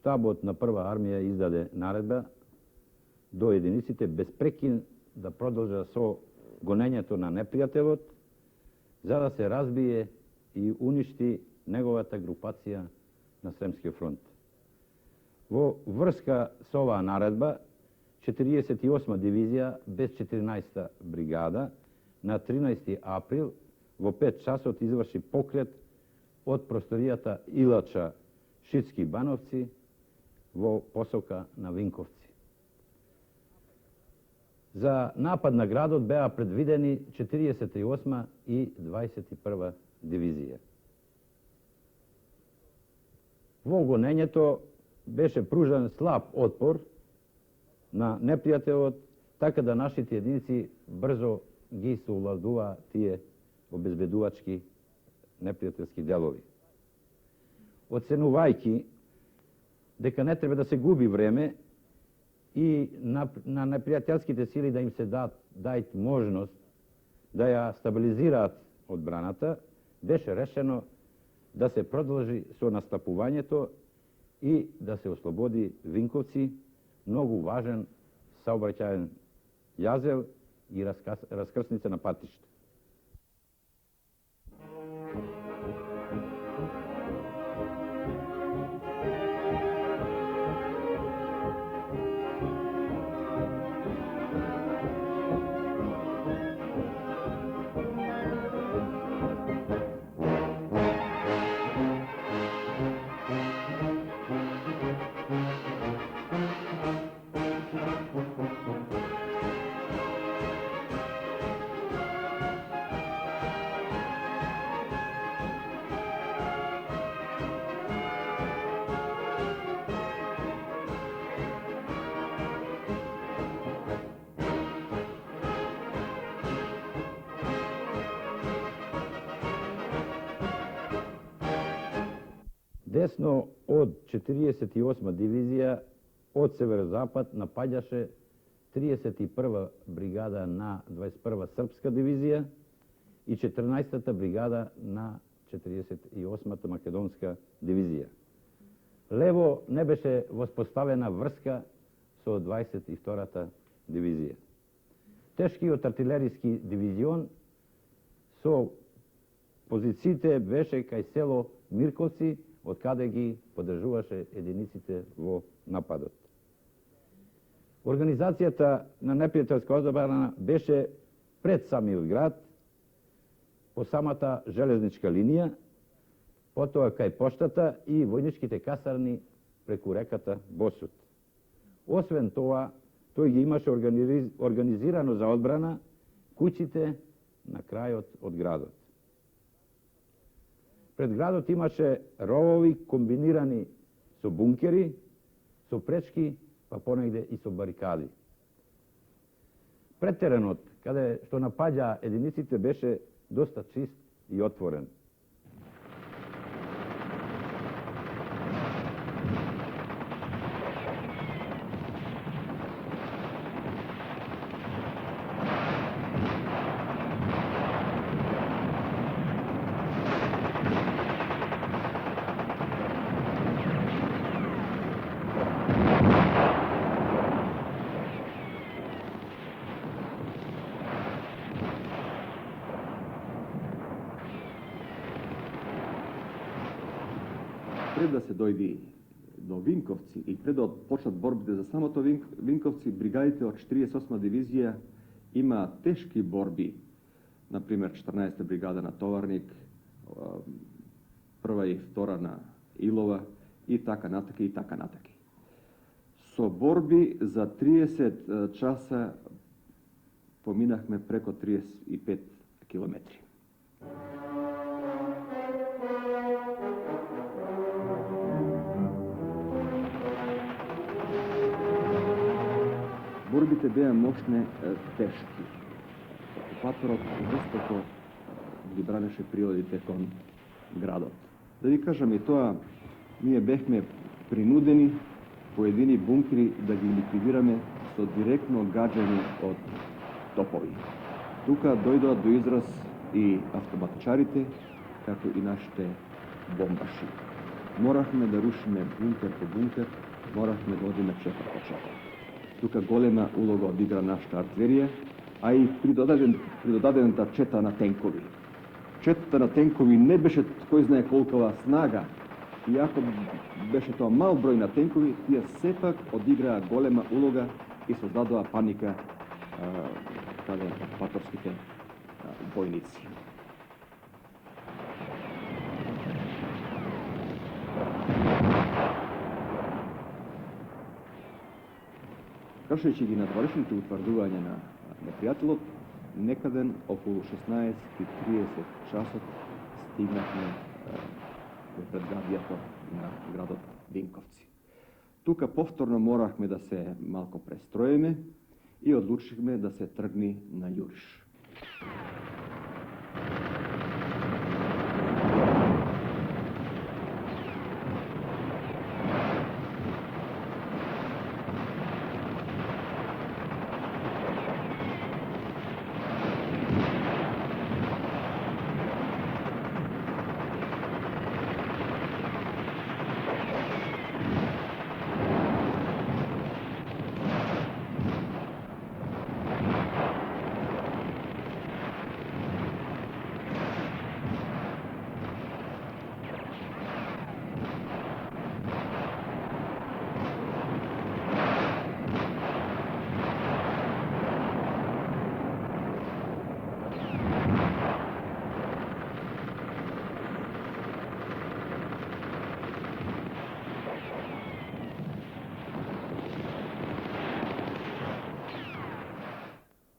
Штабот на прва армија издаде наредба до единиците без прекин да продолжа со гонењето на непријателот, за да се разбие и уништи неговата групација на Сремскиот фронт. Во врска со оваа наредба, 48 дивизија без 14 бригада на 13 април во 5 часот изврши покрет од просторијата Илача Шицки Бановци во посока на Винковци. За напад на градот беа предвидени 48 и 21 дивизија. Во гонењето беше пружен слаб отпор на непријателот, така да нашите единици брзо ги совладува тие обезбедувачки непријателски делови. Оценувајќи дека не треба да се губи време и на непријателските сили да им се дајт можност да ја стабилизираат одбраната, беше решено да се продолжи со настапувањето и да се ослободи Винковци, многу важен саобраќаен јазел и раскрсница на патиште. Десно од 48 дивизија од северозапад напаѓаше 31 бригада на 21 српска дивизија и 14-та бригада на 48-та македонска дивизија. Лево не беше воспоставена врска со 22-та дивизија. Тешкиот артилериски дивизион со позициите беше кај село Мирковци, од каде ги поддржуваше единиците во нападот. Организацијата на непријателска одбрана беше пред самиот град, по самата железничка линија, потоа кај поштата и војничките касарни преку реката Босут. Освен тоа, тој ги имаше организирано за одбрана куќите на крајот од градот. Пред градот имаше ровови комбинирани со бункери, со пречки, па понегде и со барикади. Пред теренот, каде што напаѓа единиците, беше доста чист и отворен. Пред да се дојди до Винковци и пред да почнат борбите за самото Винковци, бригадите од 48 дивизија има тешки борби. Например, 14 бригада на Товарник, прва и втора на Илова и така натака и така натака. Со борби за 30 часа поминахме преко 35 километри. Борбите беа мощне, тешки. Окупаторот жестоко ги бранеше прилазите кон градот. Да ви кажам и тоа, ние бевме принудени поедини бункери да ги ликвидираме со директно гаѓање од топови. Тука дојдоа до израз и автоматчарите, како и нашите бомбаши. Моравме да рушиме бункер по бункер, моравме да одиме чепа по чепа. Тука голема улога одигра нашата артилерија, а и придодадената чета на тенкови. Четата на тенкови не беше кој знае колкова снага, иако беше тоа мал број на тенкови, тие сепак одиграа голема улога и создадоа паника каде окупаторските војници. Кршејќи ги надворешните утврдувања на непријателот, некаден околу 16:30 часот стигнахме до предградијето на градот Винковци. Тука повторно моравме да се малко престроиме и одлучивме да се тргни на јуриш.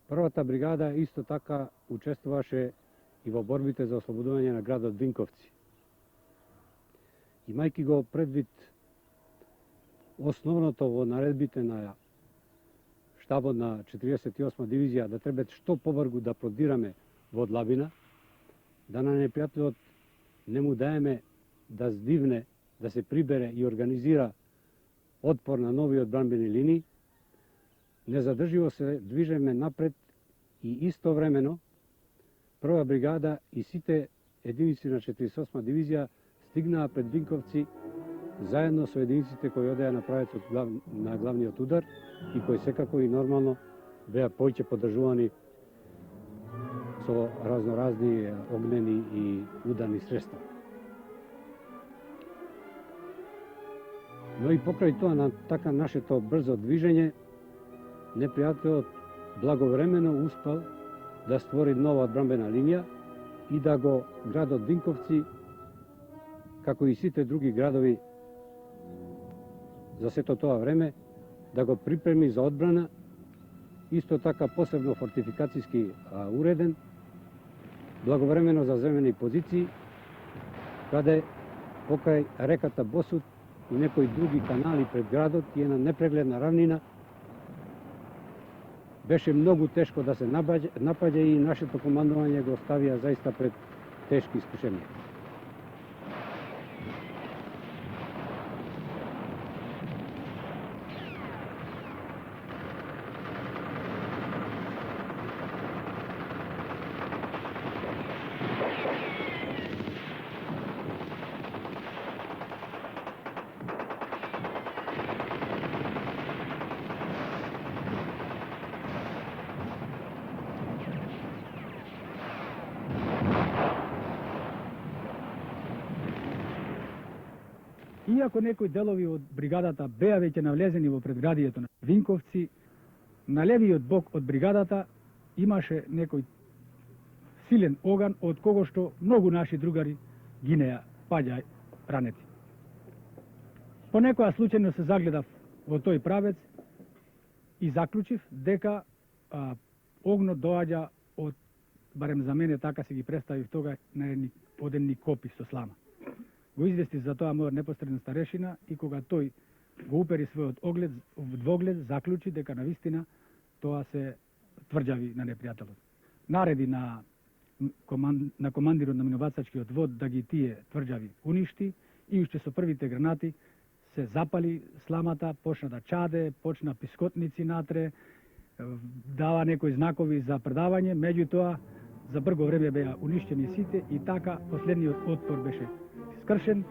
Првата бригада исто така учествуваше и во борбите за ослободување на градот Винковци. Имајќи го предвид основното во наредбите на штабот на 48 дивизија да треба што побрзо да продираме во длабина, да на непријателот не му даеме да здивне, да се прибере и организира отпор на нови одбранбени линии, незадрживо се движеме напред и истовремено прва бригада и сите единици на 48 дивизија стигнаа пред Винковци заедно со единиците кои одеа на правецот на главниот удар и кои секако и нормално беа поќе поддржувани со разноразни огнени и ударни средства. Но и покрај тоа на така нашето брзо движење, непријателот благовремено успел да створи нова одбранбена линија и да го градот Винковци, како и сите други градови за сето тоа време, да го припреми за одбрана, исто така посебно фортификацијски уреден, благовремено заземени позиции, каде покрај реката Босут и некои други канали пред градот и една непрегледна равнина, беше многу тешко да се напаѓа и нашето командување го ставија заиста пред тешки искушенија. Иако некои делови од бригадата беа веќе навлезени во предградието на Винковци, на левиот бок од бригадата имаше некој силен оган од кого што многу наши другари гинеа, паѓа ранети. По некоја случајно се загледав во тој правец и заклучив дека огнот доаѓа од, барем за мене така се ги представив тога, од едни копи со слама. Го извести за тоа мојот непосреден старешина и кога тој го упери својот двоглед, заклучи дека навистина тоа се тврđави на непријателот. Нареди на командирот на минобацачкиот вод да ги тие тврđави уништи и уште со првите гранати се запали сламата, почна да чаде, почна пискотници натре, дава некои знакови за предавање, меѓутоа за брго време беа уништени сите и така последниот отпор беше скршен.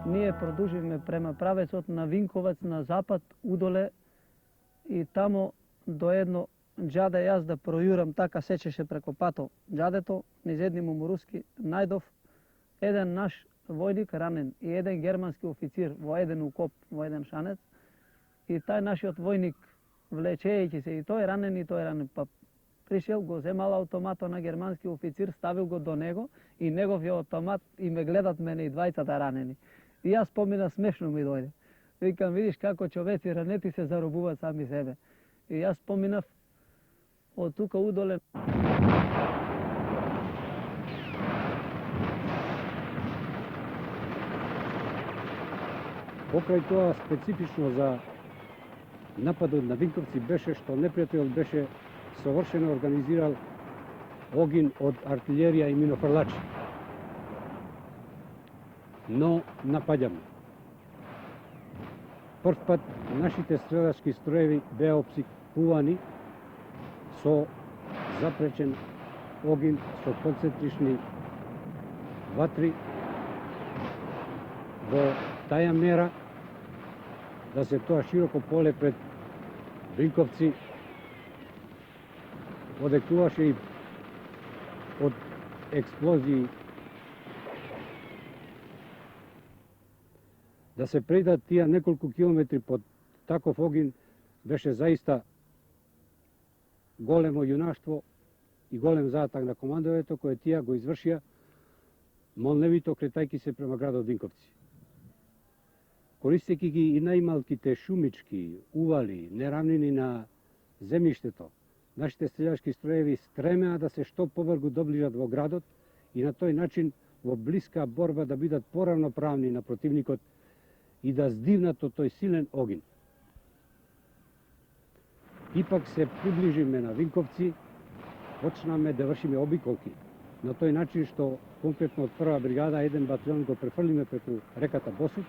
Ние продолживме према правецот на Винковаc на запад, удоле, и тамо до едно џаде јас да пројурам, така сечеше преко пато џадето, низ едни мумуруски најдов еден наш војник ранен и еден германски официр во еден укоп, во еден шанец, и тај нашиот војник влечејќи се и тој ранен, па пришел, го земал автоматот на германски официр, ставил го до него и неговиот автомат и ме гледат мене и двајцата ранени. И јас помина, смешно ми дојде. Викам, видиш како човеци ранети се заробуваат сами себе. И јас поминав од тука удоле. Покрај тоа специфично за нападот на Винковци беше што непријателот беше совршено организирал огин од артилерија и минофрлачи. Но напаѓаме. Прв пат нашите стрелачки строеви беа обсипувани со запречен огин со концентрични ватри во таја мера да се тоа широко поле пред Винковци одекуваше и од експлозии. Да се предат тие неколку километри под таков огин беше заиста големо јунаштво и голем заатак на командовето кој тие го извршија молневито кретајки се према градот Винковци. Користејќи ги и најмалките шумички, ували, неравнини на земјиштето, нашите стрелачки строеви стремеа да се што побрзо доближат во градот и на тој начин во блиска борба да бидат поравноправни на противникот и да здивнат од тој силен огин. Ипак се приближиме на Винковци, почнаме да вршиме обиколки. На тој начин што конкретно од прва бригада еден батальон го префрлиме преку реката Босут,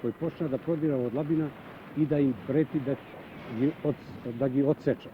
кој почна да продира од Лабина и да им прети да ги отсече.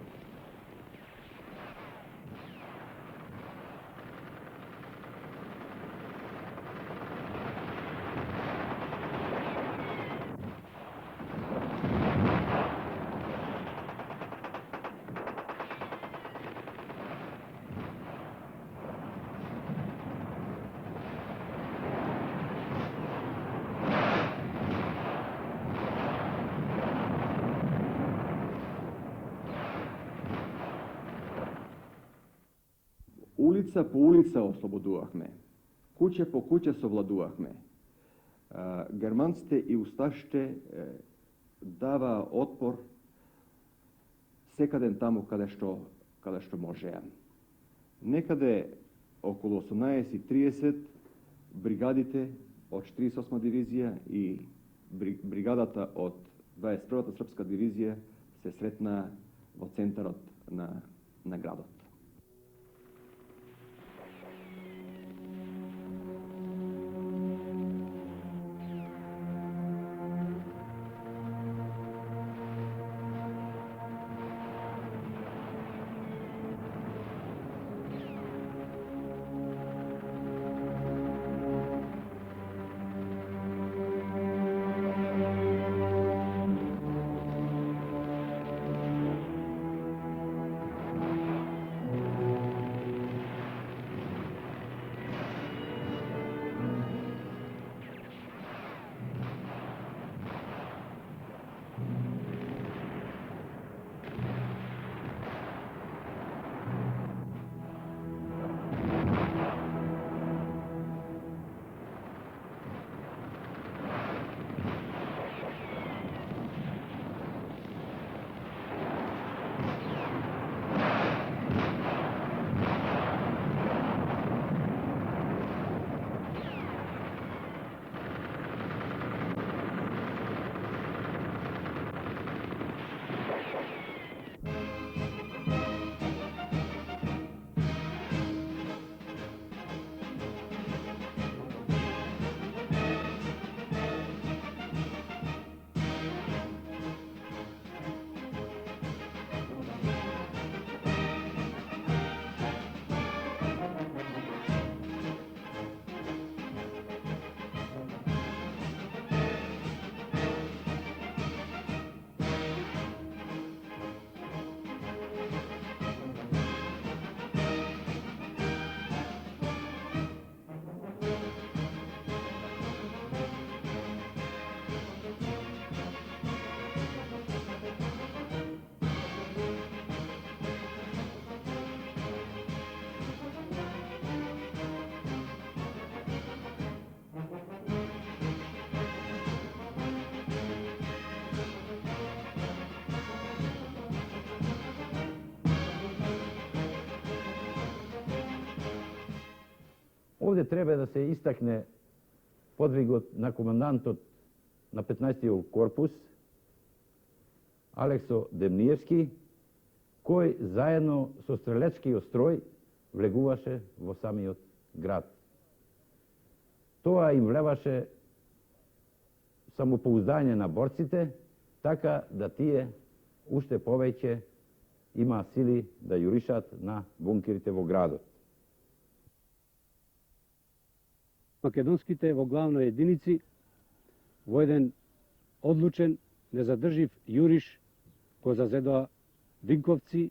Улица по улица ослободувахме, куќе по куќе совладувахме. Германците и усташите дава отпор секаден таму каде што можеа. Некаде околу 18:30 бригадите од 48 дивизија и бригадата од 21-та српска дивизија се сретна во центарот на градот. Ovdje treba da se istakne podvigot na komandantot na 15. korpus, Alekso Demnijevski, koji zajedno со стрелечки stroj влегуваше во самиот град. Тоа им влеваше самопоуздање на борците, така да тие уште повеќе има сили да јуришат на бункерите во градот. Македонските во главно единици во еден одлучен, незадржив јуриш го зазедоа Винковци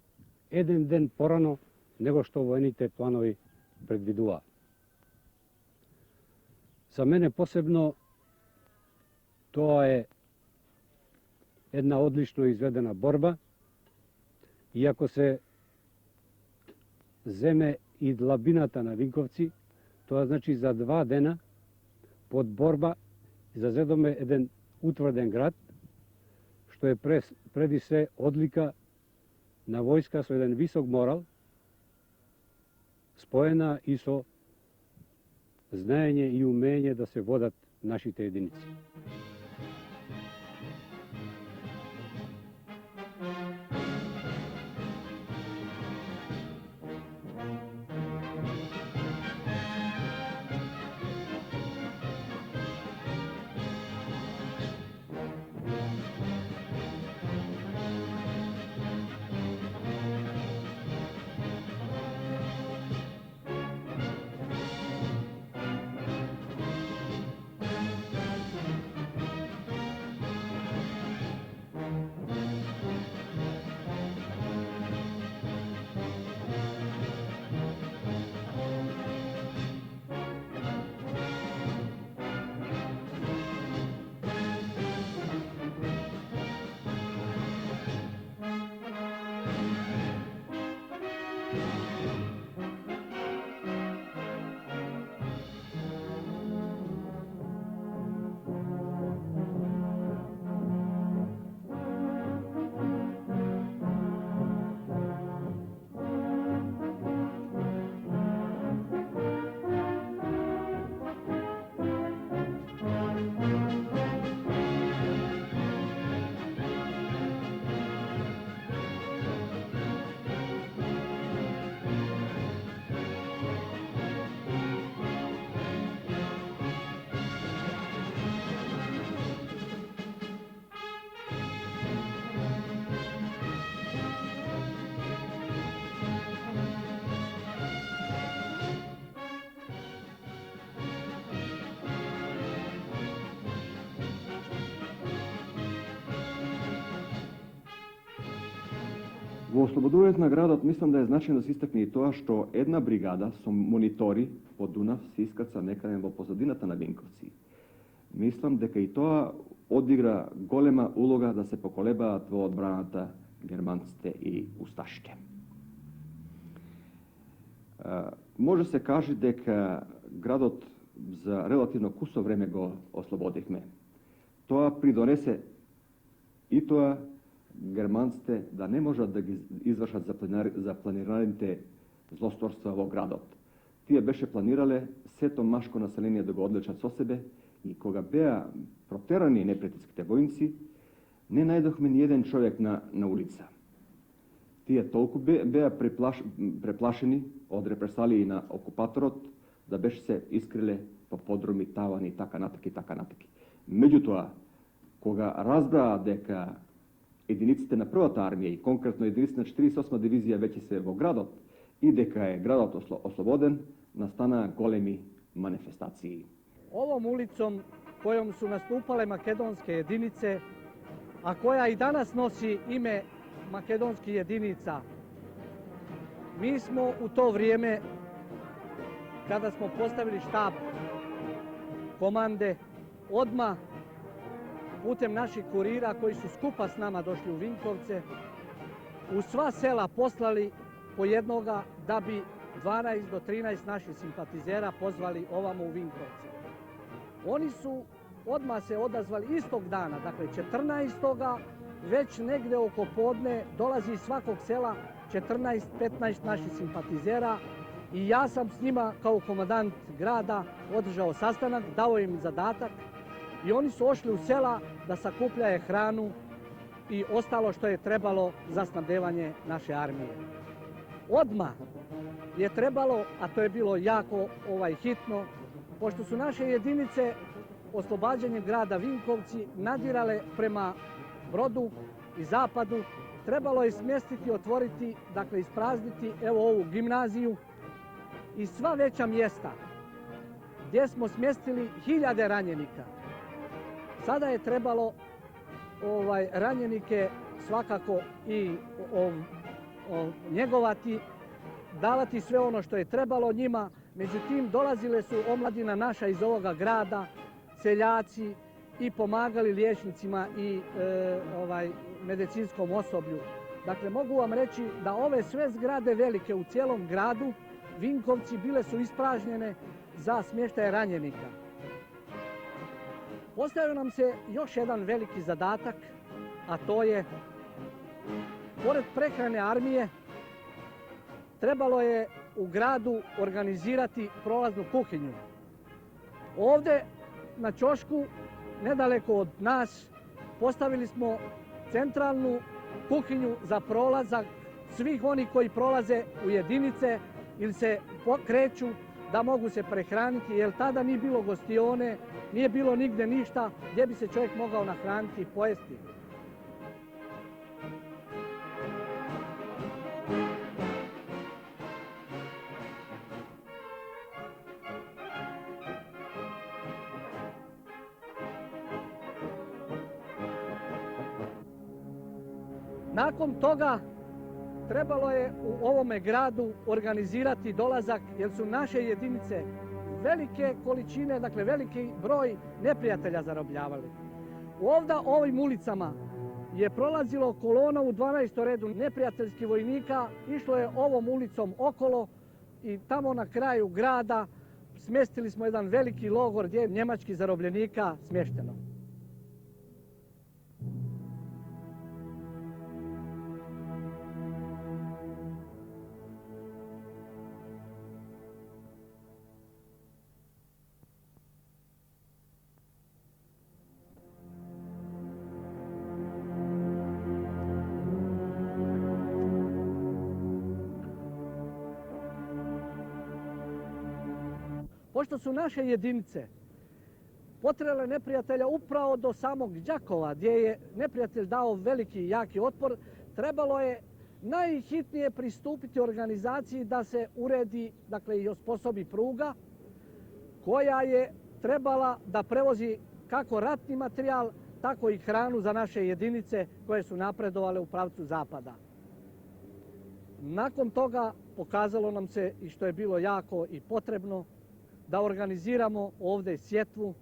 еден ден порано него што воените планови предвидува. За мене посебно тоа е една одлично изведена борба, иако се земе и длабината на Винковци, тоа значи за 2 дена под борба зазедоме еден утврден град, што е преди се одлика на војска со еден висок морал, споена и со знаење и умење да се водат нашите единици. Во ослободувањето на градот мислам да е значајно да се истакне и тоа што една бригада со монитори по Дунав се искаца некаде во позадината на Винковци. Мислам дека и тоа одигра голема улога да се поколебаат во одбраната германците и усташите. Може се каже дека градот за релативно кусо време го ослободихме. Тоа придонесе и тоа германците да не можат да ги извршат за планираните злосторства во градот. Тие беше планирале сето машко население да го одлечат со себе и кога беа протерани непријателските војници, не најдохме ни еден човек на улица. Тие толку беа преплашени од репресалии на окупаторот да беше се искриле по подруми, тавани и така натаки. Меѓутоа, кога разбраа дека единиците на првата армија и конкретно единиците на 48 дивизија веќе се во градот и дека е градот ослободен, настанаа големи манифестации. Ovom ulicom kojom su nastupale makedonske jedinice, a koja i danas nosi ime makedonskih jedinica, mi smo u to vrijeme, kada smo postavili štab komande, odmah putem naših kurira koji su skupa s nama došli u Vinkovce, u sva sela poslali po jednoga da bi 12 do 13 naših simpatizera pozvali ovamo u Vinkovce. Oni su odmah se odazvali istog dana, dakle 14. već negde oko podne dolazi iz svakog sela 14-15 naših simpatizera i ja sam s njima kao komandant grada održao sastanak, dao im zadatak i oni su ošli u sela da sakupljaju hranu i ostalo što je trebalo za snabdevanje naše armije. Odmah je trebalo, a to je bilo jako hitno, pošto su naše jedinice oslobađanjem grada Vinkovci nadirale prema Brodu i zapadu, trebalo je smjestiti, otvoriti, dakle isprazniti evo ovu gimnaziju i sva veća mjesta gdje smo smjestili hiljade ranjenika. Sada je trebalo ranjenike svakako i njegovati, davati sve ono što je trebalo njima. Međutim, dolazile su omladina naša iz ovoga grada, seljaci i pomagali liječnicima i medicinskom osoblju. Dakle, mogu vam reći da ove sve zgrade velike u cijelom gradu Vinkovci bile su ispražnjene za smještaj ranjenika. Postavio nam se još jedan veliki zadatak, a to je, pored prehrane armije, trebalo je u gradu organizirati prolaznu kuhinju. Ovdje na ćošku, nedaleko od nas, postavili smo centralnu kuhinju za prolazak svih onih koji prolaze u jedinice ili se kreću da mogu se prehraniti, jer tada nije bilo gostione, nije bilo nigdje ništa gdje bi se čovjek mogao nahraniti i pojesti. Nakon toga trebalo je u ovome gradu organizirati dolazak, jer su naše jedinice velike količine, dakle veliki broj neprijatelja zarobljavali. Ovdje ovim ulicama je prolazilo kolona u 12. redu neprijateljskih vojnika, išlo je ovom ulicom okolo i tamo na kraju grada smjestili smo jedan veliki logor gdje je njemačkih zarobljenika smješteno. Pošto su naše jedinice potjerale neprijatelja upravo do samog Đakova, gdje je neprijatelj dao veliki i jaki otpor, trebalo je najhitnije pristupiti organizaciji da se uredi, dakle, i osposobi pruga koja je trebala da prevozi kako ratni materijal, tako i hranu za naše jedinice koje su napredovale u pravcu zapada. Nakon toga pokazalo nam se, i što je bilo jako i potrebno, da organiziramo ovdje sjetvu,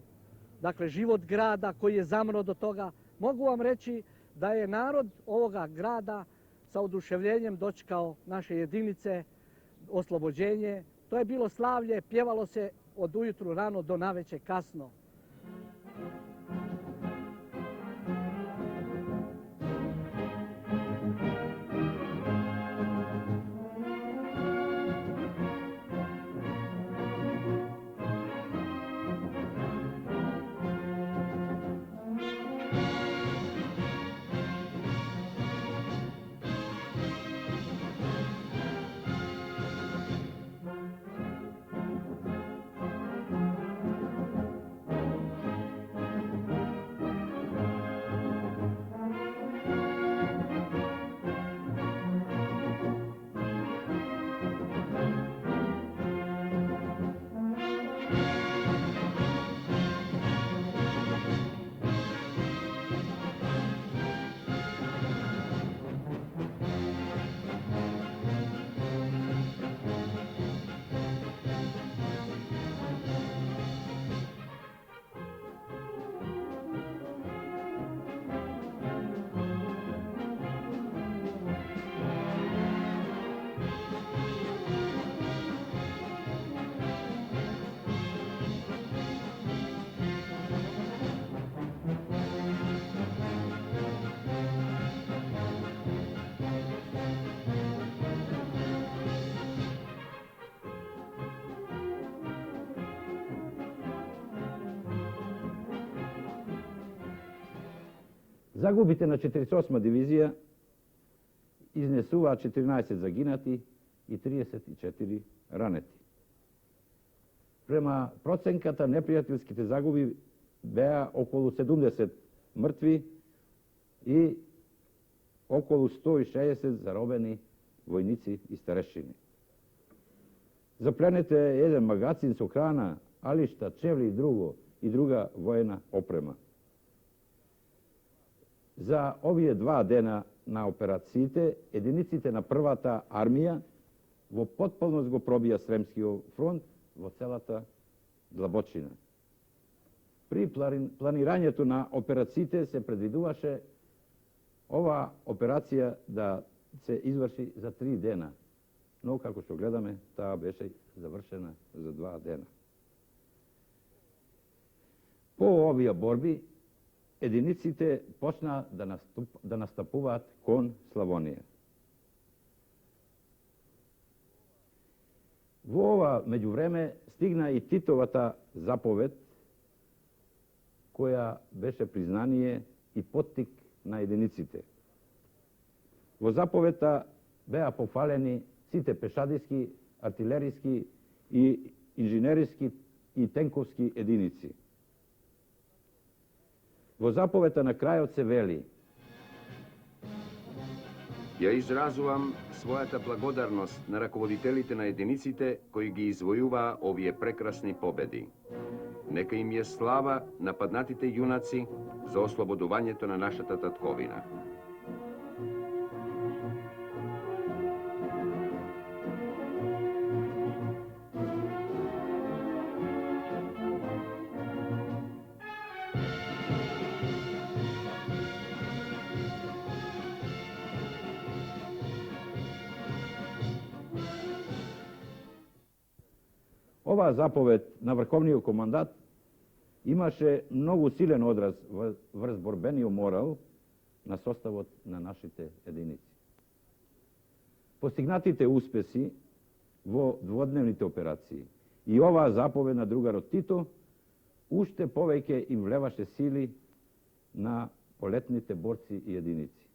dakle život grada koji je zamro do toga. Mogu vam reći da je narod ovoga grada sa oduševljenjem dočekao naše jedinice, oslobođenje. To je bilo slavlje, pjevalo se od ujutru rano do navečer kasno. Загубите на 48 дивизија изнесуваа 14 загинати и 34 ранети. Према проценката, непријателските загуби беа околу 70 мртви и околу 160 заробени војници и старешини. Запленете еден магацин со храна, алишта, чевли и друга воена опрема. За овие 2 дена на операциите, единиците на првата армија во потполност го пробија Сремскиот фронт во целата длабочина. При планирањето на операциите се предвидуваше ова операција да се изврши за 3 дена, но како што гледаме, таа беше завршена за 2 дена. По овие борби, единиците почнаа да настапуваат кон Славонија. Во ова меѓувреме стигна и Титовата заповед, која беше признание и поттик на единиците. Во заповедта беа пофалени сите пешадиски, артилериски и инженериски и тенковски единици. Во заповедта на крајот се вели: Ја изразувам својата благодарност на раководителите на единиците кои ги извојуваа овие прекрасни победи. Нека им е слава на паднатите јунаци за ослободувањето на нашата татковина. Оваа заповед на врховниот командат имаше многу силен одраз врз борбениот морал на составот на нашите единици. Постигнатите успеси во дводневните операции и оваа заповед на другарот Тито уште повеќе им влеваше сили на полетните борци и единици.